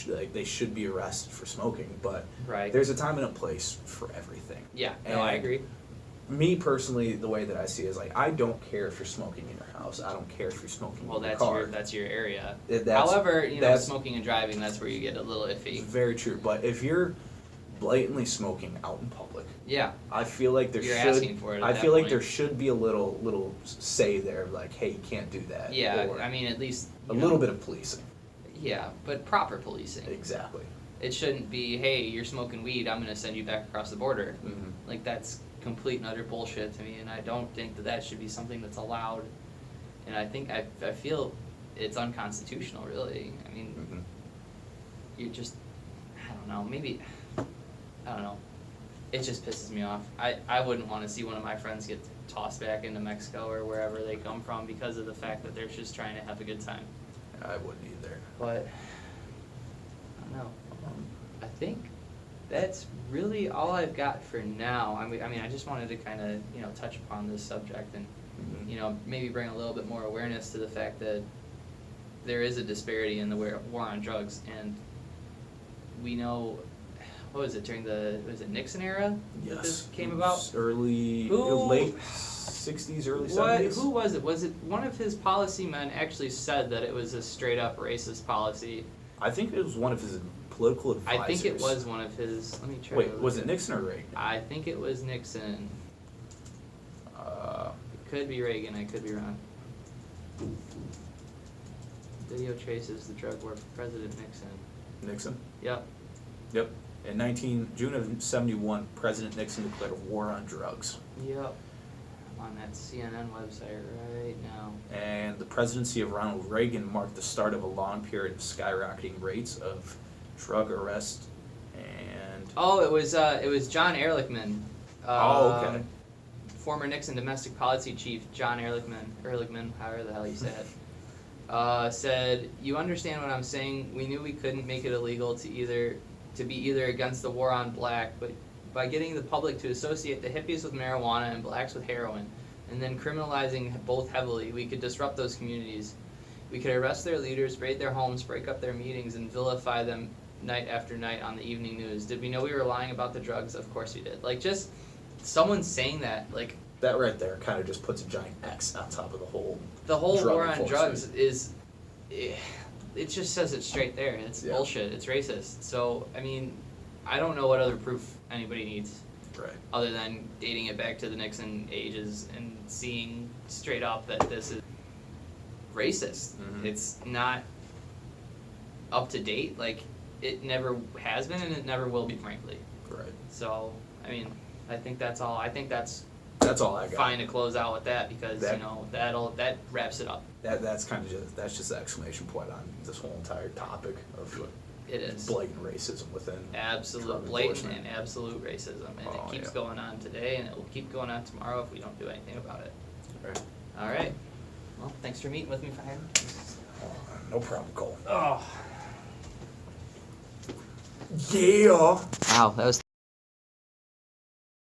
like they should be arrested for smoking, but Right. there's a time and a place for everything. Yeah, no, I And agree. Me personally, the way that I see it is like I don't care if you're smoking in your house. I don't care if you're smoking Well, in your that's car. that's your area. That's- However, that's- smoking and driving, that's where you get a little iffy. Very true. But if you're blatantly smoking out in public, Yeah, I feel like there You're should. asking for it at I that feel like point. there should be a little say there, like, hey, you can't do that. yeah. Or I mean, at least a little bit of policing. Yeah, but proper policing. Exactly. It shouldn't be, hey, you're smoking weed, I'm gonna send you back across the border. Mm-hmm. Like that's complete and utter bullshit to me, and I don't think that should be something that's allowed. And I think I feel it's unconstitutional, really. I mean, Mm-hmm. you're just, I don't know, maybe, I don't know. It just pisses me off. I wouldn't want to see one of my friends get tossed back into Mexico or wherever they come from because of the fact that they're just trying to have a good time. I wouldn't either. But, I don't know. I think that's really all I've got for now. I mean, I just wanted to kind of, touch upon this subject and, Mhm. Maybe bring a little bit more awareness to the fact that there is a disparity in the war on drugs, and we know, what was it, during was it Nixon era that Yes. this came It about? was early, Who- late 60s, early What? 70s. Who was it? Was it one of his policy men actually said that it was a straight up racist policy? I think it was one of his political advisors. I think it was one of his. Let me try. Wait, to was look it at- Nixon or Reagan? I think it was Nixon. It could be Reagan. I could be wrong. Video traces the drug war for President Nixon. Nixon. Yep. Yep. In June of '71, President Nixon declared war on drugs, Yep. I'm on that CNN website right now. and the presidency of Ronald Reagan marked the start of a long period of skyrocketing rates of drug arrests and. Oh, it was John Ehrlichman. Oh, okay. Former Nixon domestic policy chief John Ehrlichman, however the hell you say it, said, "You understand what I'm saying? We knew we couldn't make it illegal to be either against the war on black, but by getting the public to associate the hippies with marijuana and blacks with heroin, and then criminalizing both heavily, we could disrupt those communities. We could arrest their leaders, raid their homes, break up their meetings, and vilify them night after night on the evening news. Did we know we were lying about the drugs? Of course we did." Like, just someone saying that, like, That right there kind of just puts a giant X on top of the whole. the whole Drug war on enforcement. drugs is, it just says it straight there. It's Yeah. bullshit. It's racist. So, I mean, I don't know what other proof anybody needs Right. other than dating it back to the Nixon ages and seeing straight up that this is racist. Mhm. It's not up to date. Like, it never has been and it never will be, frankly. Right. So, I mean, I think that's all. I think that's That's all I got. fine to close out with that because, That- that wraps it up. That's kind of just the exclamation point on this whole entire topic of It is. blatant racism within. Absolute drug blatant enforcement. and absolute racism, and Oh, it keeps yeah. going on today, and it will keep going on tomorrow if we don't do anything about it. Right. All right. Well, thanks for meeting with me, Fire. No problem, Cole. Oh. Yeah. Wow, that was.